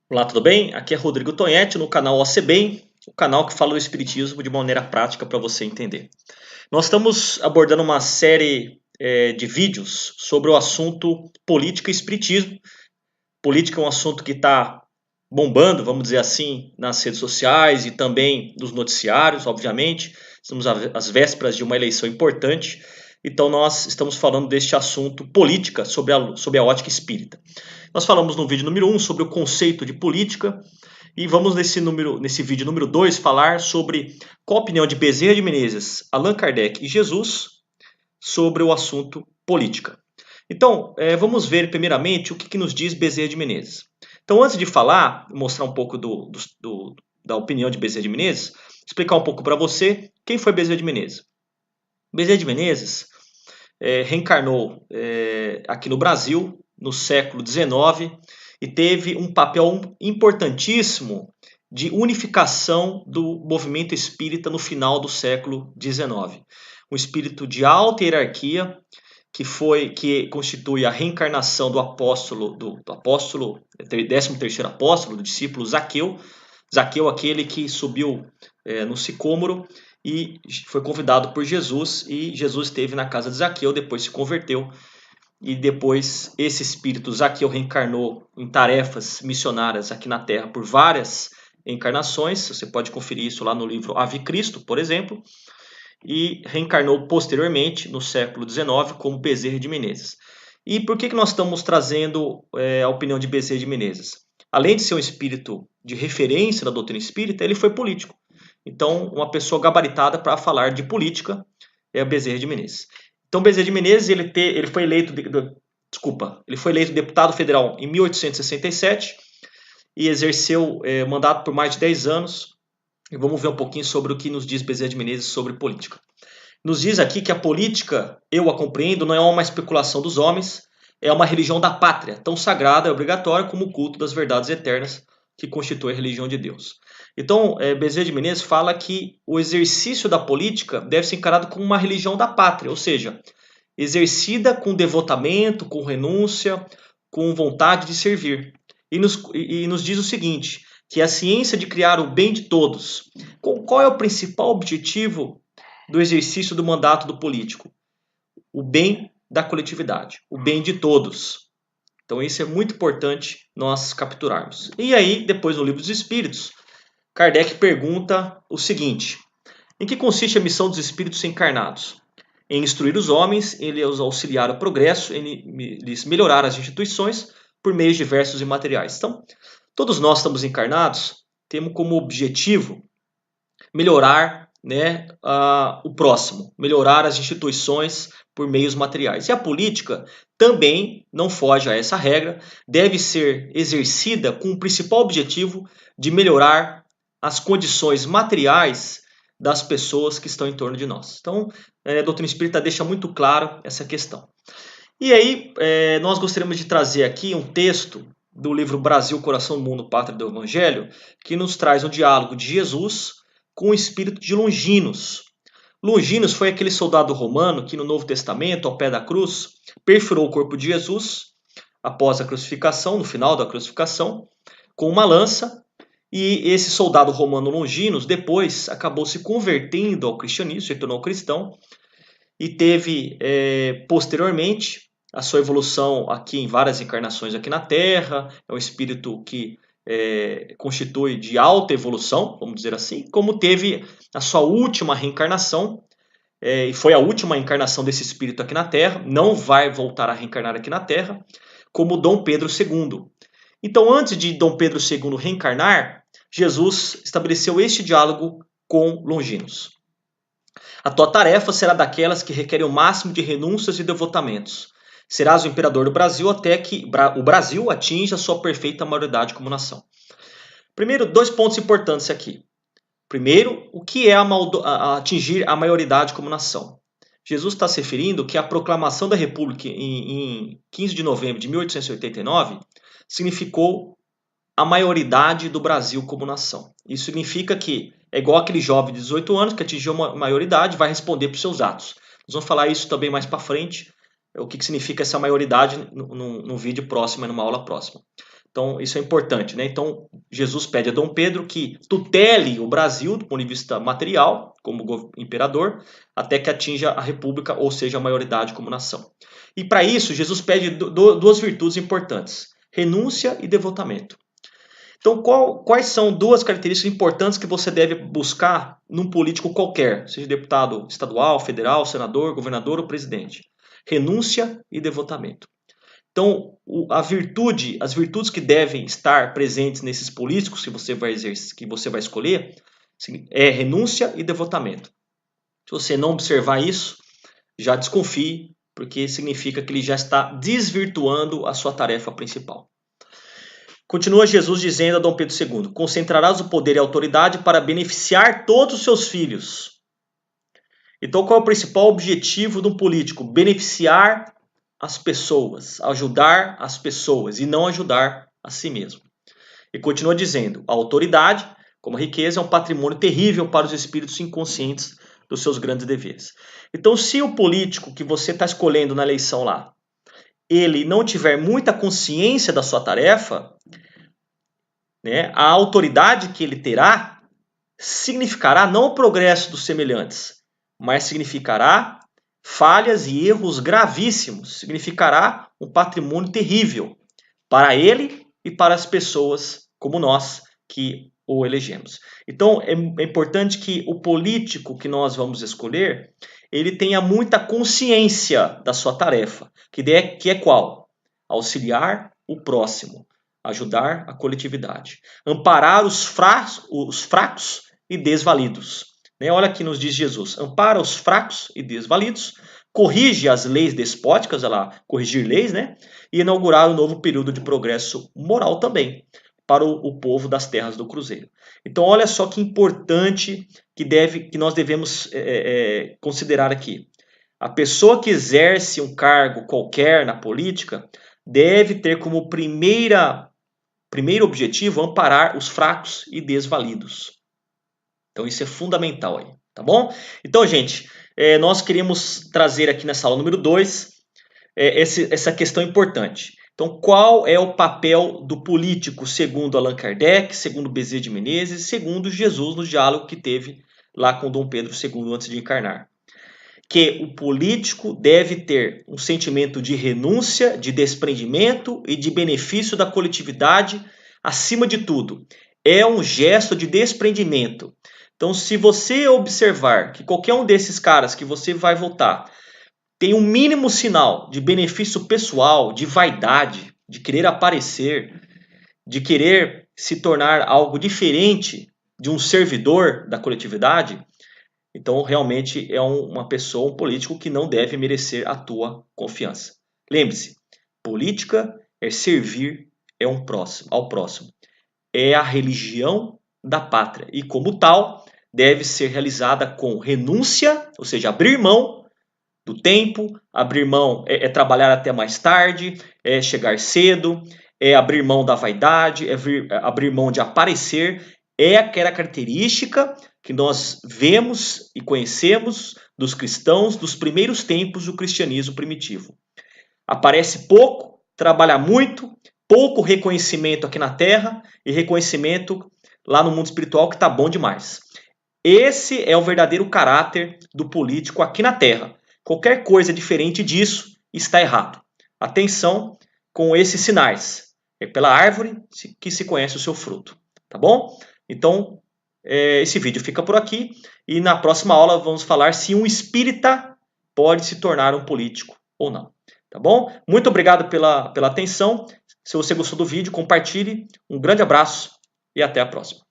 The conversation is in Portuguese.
Olá, tudo bem? Aqui é Rodrigo Tonhetti no canal OCBem, o canal que fala do Espiritismo de maneira prática para você entender. Nós estamos abordando uma série de vídeos sobre o assunto política e espiritismo. Política é um assunto que está bombando, vamos dizer assim, nas redes sociais e também nos noticiários, obviamente. Estamos às vésperas de uma eleição importante, então nós estamos falando deste assunto política sobre a ótica espírita. Nós falamos no vídeo número 1 sobre o conceito de política e vamos nesse vídeo número 2 falar sobre qual a opinião de Bezerra de Menezes, Allan Kardec e Jesus sobre o assunto política. Então, vamos ver primeiramente o que nos diz Bezerra de Menezes. Então, antes de falar, mostrar um pouco da opinião de Bezerra de Menezes, explicar um pouco para você quem foi Bezerra de Menezes. Bezerra de Menezes reencarnou aqui no Brasil no século XIX e teve um papel importantíssimo de unificação do movimento espírita no final do século XIX. Um espírito de alta hierarquia que constitui a reencarnação do apóstolo, 13º apóstolo, do discípulo Zaqueu. Zaqueu, aquele que subiu no sicômoro e foi convidado por Jesus, e Jesus esteve na casa de Zaqueu, depois se converteu, e depois esse espírito Zaqueu reencarnou em tarefas missionárias aqui na Terra por várias encarnações. Você pode conferir isso lá no livro Ave Cristo, por exemplo, e reencarnou posteriormente no século XIX como Bezerra de Menezes. E por que nós estamos trazendo a opinião de Bezerra de Menezes? Além de ser um espírito de referência da doutrina espírita, ele foi político. Então, uma pessoa gabaritada para falar de política é a Bezerra de Menezes. Então, Bezerra de Menezes ele foi eleito deputado federal em 1867 e exerceu mandato por mais de 10 anos. E vamos ver um pouquinho sobre o que nos diz Bezerra de Menezes sobre política. Nos diz aqui que a política, eu a compreendo, não é uma especulação dos homens, é uma religião da pátria, tão sagrada e obrigatória como o culto das verdades eternas que constitui a religião de Deus. Então, Bezerra de Menezes fala que o exercício da política deve ser encarado como uma religião da pátria, ou seja, exercida com devotamento, com renúncia, com vontade de servir. E nos diz o seguinte, que é a ciência de criar o bem de todos. Qual é o principal objetivo do exercício do mandato do político? O bem da coletividade, o bem de todos. Então isso é muito importante nós capturarmos. E aí, depois no Livro dos Espíritos, Kardec pergunta o seguinte: em que consiste a missão dos espíritos encarnados? Em instruir os homens, em os auxiliar ao progresso, em lhes melhorar as instituições por meios diversos e materiais. Então, todos nós estamos encarnados, temos como objetivo melhorar o próximo, melhorar as instituições por meios materiais. E a política também não foge a essa regra, deve ser exercida com o principal objetivo de melhorar as condições materiais das pessoas que estão em torno de nós. Então, a doutrina espírita deixa muito claro essa questão. E aí, nós gostaríamos de trazer aqui um texto do livro Brasil, Coração do Mundo, Pátria do Evangelho, que nos traz um diálogo de Jesus com o espírito de Longinos. Longinos foi aquele soldado romano que no Novo Testamento, ao pé da cruz, perfurou o corpo de Jesus após a crucificação, no final da crucificação, com uma lança. E esse soldado romano Longinos depois acabou se convertendo ao cristianismo, se tornou cristão, e teve posteriormente a sua evolução aqui em várias encarnações aqui na Terra. É um espírito que constitui de alta evolução, vamos dizer assim, como teve a sua última reencarnação, e foi a última encarnação desse espírito aqui na Terra, não vai voltar a reencarnar aqui na Terra, como Dom Pedro II. Então, antes de Dom Pedro II reencarnar, Jesus estabeleceu este diálogo com Longinos. A tua tarefa será daquelas que requerem o máximo de renúncias e devotamentos. Serás o imperador do Brasil até que o Brasil atinja sua perfeita maioridade como nação. Primeiro, 2 pontos importantes aqui. Primeiro, o que é atingir a maioridade como nação? Jesus está se referindo que a proclamação da República em 15 de novembro de 1889 significou a maioridade do Brasil como nação. Isso significa que é igual aquele jovem de 18 anos que atingiu uma maioridade e vai responder por seus atos. Nós vamos falar isso também mais para frente, o que significa essa maioridade num vídeo próximo, numa aula próxima. Então, isso é importante, né? Então, Jesus pede a Dom Pedro que tutele o Brasil do ponto de vista material, como imperador, até que atinja a república, ou seja, a maioridade como nação. E para isso, Jesus pede duas virtudes importantes: renúncia e devotamento. Então, quais são duas características importantes que você deve buscar num político qualquer, seja deputado estadual, federal, senador, governador ou presidente? Renúncia e devotamento. Então, as virtudes que devem estar presentes nesses políticos que você vai escolher, é renúncia e devotamento. Se você não observar isso, já desconfie, porque significa que ele já está desvirtuando a sua tarefa principal. Continua Jesus dizendo a Dom Pedro II: concentrarás o poder e a autoridade para beneficiar todos os seus filhos. Então, qual é o principal objetivo de um político? Beneficiar as pessoas, ajudar as pessoas e não ajudar a si mesmo. E continua dizendo: a autoridade, como a riqueza, é um patrimônio terrível para os espíritos inconscientes dos seus grandes deveres. Então, se o político que você está escolhendo na eleição lá, ele não tiver muita consciência da sua tarefa, né, a autoridade que ele terá significará não o progresso dos semelhantes, mas significará falhas e erros gravíssimos, significará um patrimônio terrível para ele e para as pessoas como nós que o elegemos. Então é importante que o político que nós vamos escolher, ele tenha muita consciência da sua tarefa, que é qual? Auxiliar o próximo, ajudar a coletividade, amparar os fracos e desvalidos. Olha aqui nos diz Jesus: ampara os fracos e desvalidos, corrige as leis despóticas, corrigir leis, e inaugurar um novo período de progresso moral também para o povo das terras do Cruzeiro. Então, olha só que importante que nós devemos considerar aqui. A pessoa que exerce um cargo qualquer na política deve ter como primeiro objetivo amparar os fracos e desvalidos. Então, isso é fundamental aí, tá bom? Então, gente, nós queríamos trazer aqui nessa aula número 2 essa questão importante. Então, qual é o papel do político segundo Allan Kardec, segundo Bezerra de Menezes, segundo Jesus no diálogo que teve lá com Dom Pedro II antes de encarnar? Que o político deve ter um sentimento de renúncia, de desprendimento e de benefício da coletividade acima de tudo. É um gesto de desprendimento. Então, se você observar que qualquer um desses caras que você vai votar tem um mínimo sinal de benefício pessoal, de vaidade, de querer aparecer, de querer se tornar algo diferente de um servidor da coletividade, então realmente é uma pessoa, um político que não deve merecer a tua confiança. Lembre-se, política é servir ao próximo. É a religião da pátria e, como tal, deve ser realizada com renúncia, ou seja, abrir mão do tempo, abrir mão é trabalhar até mais tarde, é chegar cedo, é abrir mão da vaidade, é abrir mão de aparecer. É aquela característica que nós vemos e conhecemos dos cristãos dos primeiros tempos do cristianismo primitivo. Aparece pouco, trabalha muito, pouco reconhecimento aqui na terra e reconhecimento lá no mundo espiritual que está bom demais. Esse é o verdadeiro caráter do político aqui na terra. Qualquer coisa diferente disso está errado. Atenção com esses sinais. É pela árvore que se conhece o seu fruto. Tá bom? Então, esse vídeo fica por aqui. E na próxima aula vamos falar se um espírita pode se tornar um político ou não. Tá bom? Muito obrigado pela atenção. Se você gostou do vídeo, compartilhe. Um grande abraço e até a próxima.